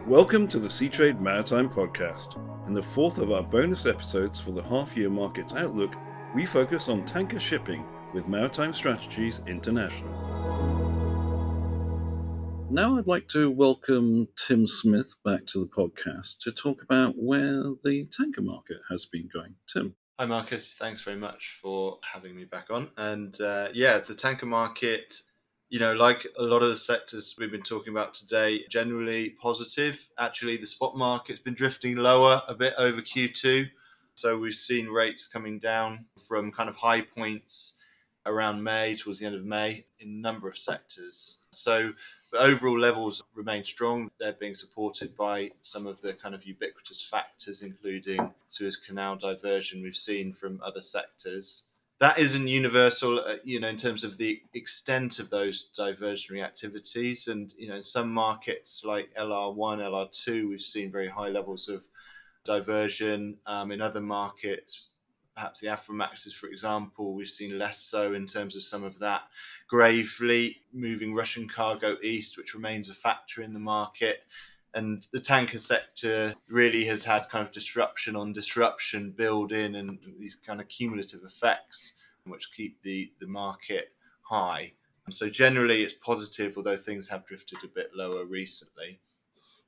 Welcome to the Seatrade Maritime Podcast. In the fourth of our bonus episodes for the half-year markets outlook, we focus on tanker shipping with Maritime Strategies International. Now I'd like to welcome Tim Smith back to the podcast to talk about where the tanker market has been going. Tim. Hi Marcus, thanks very much for having me back on. And the tanker market, like a lot of the sectors we've been talking about today, generally positive. Actually, the spot market's been drifting lower a bit over Q2. So we've seen rates coming down from kind of high points around May, towards the end of May, in a number of sectors. So the overall levels remain strong. They're being supported by some of the kind of ubiquitous factors, including Suez Canal diversion we've seen from other sectors. That isn't universal, in terms of the extent of those diversionary activities. And, in some markets like LR1, LR2, we've seen very high levels of diversion. In other markets, perhaps the Aframaxes, for example, we've seen less so in terms of some of that grey fleet moving Russian cargo east, which remains a factor in the market. And the tanker sector really has had kind of disruption on disruption build in, and these kind of cumulative effects which keep the market high. And so generally it's positive, although things have drifted a bit lower recently.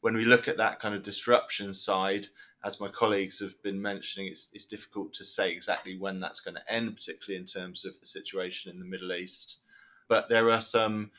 When we look at that kind of disruption side, as my colleagues have been mentioning, it's difficult to say exactly when that's going to end, particularly in terms of the situation in the Middle East. But there are some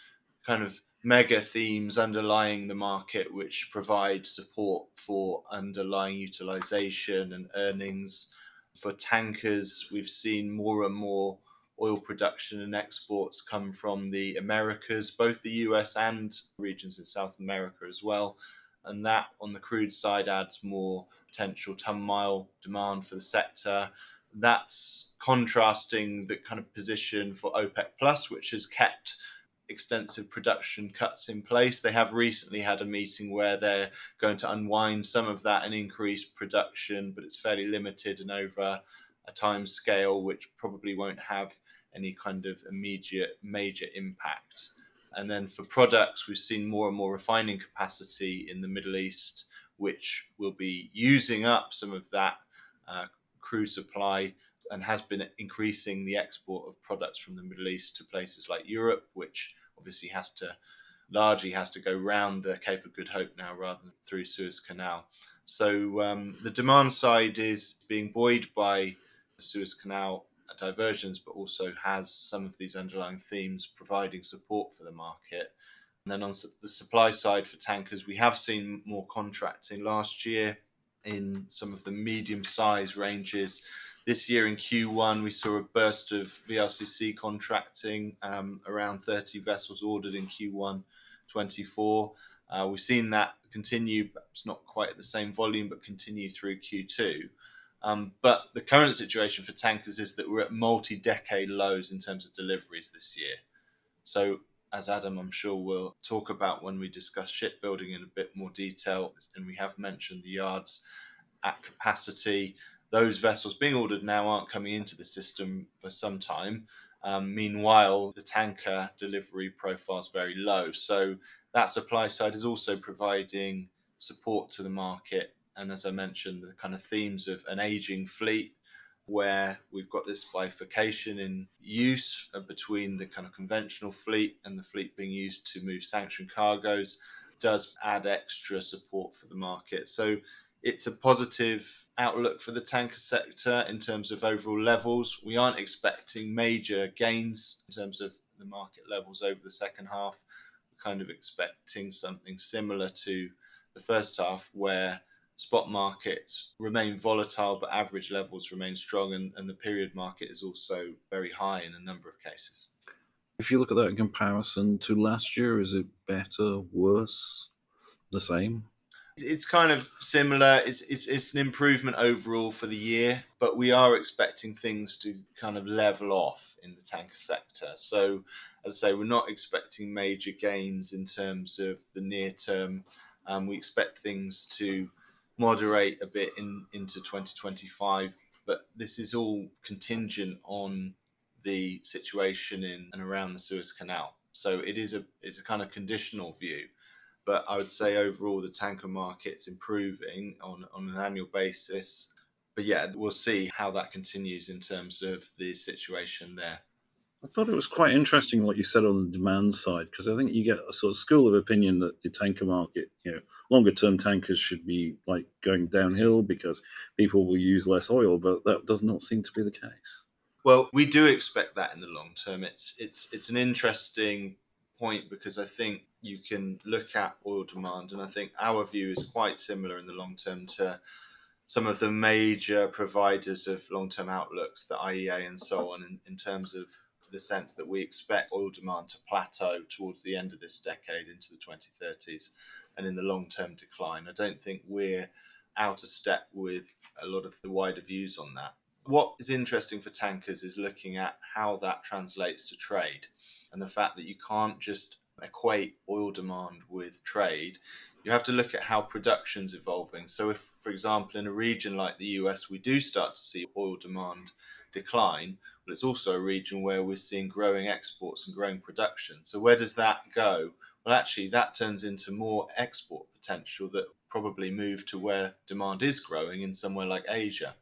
kind of mega themes underlying the market which provide support for underlying utilization and earnings. For tankers, we've seen more and more oil production and exports come from the Americas, both the US and regions in South America as well. And that on the crude side adds more potential ton-mile demand for the sector. That's contrasting the kind of position for OPEC Plus, which has kept extensive production cuts in place. They have recently had a meeting where they're going to unwind some of that and increase production, but it's fairly limited and over a time scale which probably won't have any kind of immediate major impact. And then for products, we've seen more and more refining capacity in the Middle East, which will be using up some of that crude supply and has been increasing the export of products from the Middle East to places like Europe, which obviously largely has to go round the Cape of Good Hope now rather than through Suez Canal. So the demand side is being buoyed by the Suez Canal diversions, but also has some of these underlying themes providing support for the market. And then on the supply side for tankers, we have seen more contracting last year in some of the medium size ranges. This year in Q1, we saw a burst of VLCC contracting, around 30 vessels ordered in Q1 24. We've seen that continue, perhaps not quite at the same volume, but continue through Q2. But the current situation for tankers is that we're at multi-decade lows in terms of deliveries this year. So as Adam, I'm sure, will talk about when we discuss shipbuilding in a bit more detail, and we have mentioned the yards at capacity, those vessels being ordered now aren't coming into the system for some time. Meanwhile, the tanker delivery profile is very low. So that supply side is also providing support to the market. And as I mentioned, the kind of themes of an aging fleet, where we've got this bifurcation in use between the kind of conventional fleet and the fleet being used to move sanctioned cargoes, does add extra support for the market. So it's a positive outlook for the tanker sector in terms of overall levels. We aren't expecting major gains in terms of the market levels over the second half. We're kind of expecting something similar to the first half, where spot markets remain volatile, but average levels remain strong, and the period market is also very high in a number of cases. If you look at that in comparison to last year, is it better, worse, the same? It's kind of similar. It's an improvement overall for the year, but we are expecting things to kind of level off in the tanker sector. So, as I say, we're not expecting major gains in terms of the near term. We expect things to moderate a bit into 2025, but this is all contingent on the situation in and around the Suez Canal. So it's a kind of conditional view. But I would say overall the tanker market's improving on an annual basis. But yeah, we'll see how that continues in terms of the situation there. I thought it was quite interesting what you said on the demand side, because I think you get a sort of school of opinion that the tanker market, longer term tankers should be like going downhill because people will use less oil, but that does not seem to be the case. Well, we do expect that in the long term. It's an interesting point because I think you can look at oil demand, and I think our view is quite similar in the long term to some of the major providers of long-term outlooks, the IEA and so on, in terms of the sense that we expect oil demand to plateau towards the end of this decade into the 2030s and in the long-term decline. I don't think we're out of step with a lot of the wider views on that. What is interesting for tankers is looking at how that translates to trade and the fact that you can't just equate oil demand with trade. You have to look at how production's evolving. So if, for example, in a region like the US, we do start to see oil demand decline, but it's also a region where we're seeing growing exports and growing production. So where does that go? Well, actually, that turns into more export potential that probably move to where demand is growing in somewhere like Asia.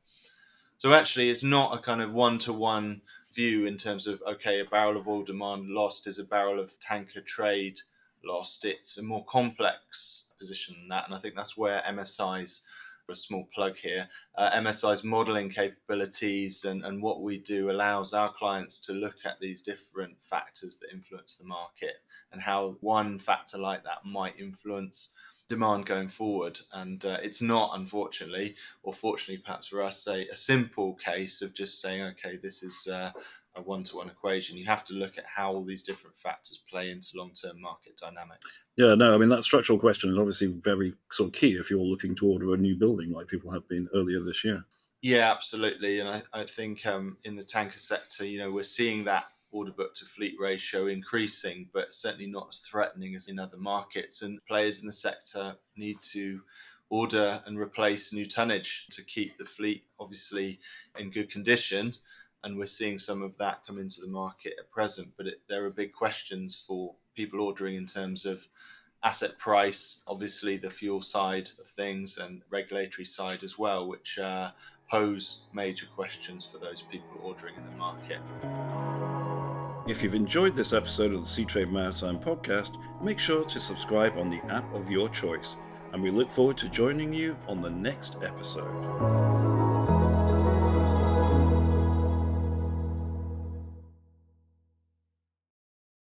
So actually, it's not a kind of one-to-one view in terms of, okay, a barrel of oil demand lost is a barrel of tanker trade lost. It's a more complex position than that. And I think that's where MSI's, for a small plug here, MSI's modeling capabilities and what we do allows our clients to look at these different factors that influence the market and how one factor like that might influence demand going forward. And it's not, unfortunately, or fortunately perhaps for us, a simple case of just saying, okay, this is a one-to-one equation. You have to look at how all these different factors play into long-term market dynamics. Yeah, no, I mean, that structural question is obviously very sort of key if you're looking to order a new building like people have been earlier this year. Yeah, absolutely. And I think in the tanker sector, we're seeing that order book to fleet ratio increasing, but certainly not as threatening as in other markets. And players in the sector need to order and replace new tonnage to keep the fleet obviously in good condition. And we're seeing some of that come into the market at present. But there are big questions for people ordering in terms of asset price, obviously the fuel side of things and regulatory side as well, which pose major questions for those people ordering in the market. If you've enjoyed this episode of the Seatrade Maritime Podcast, make sure to subscribe on the app of your choice, and we look forward to joining you on the next episode.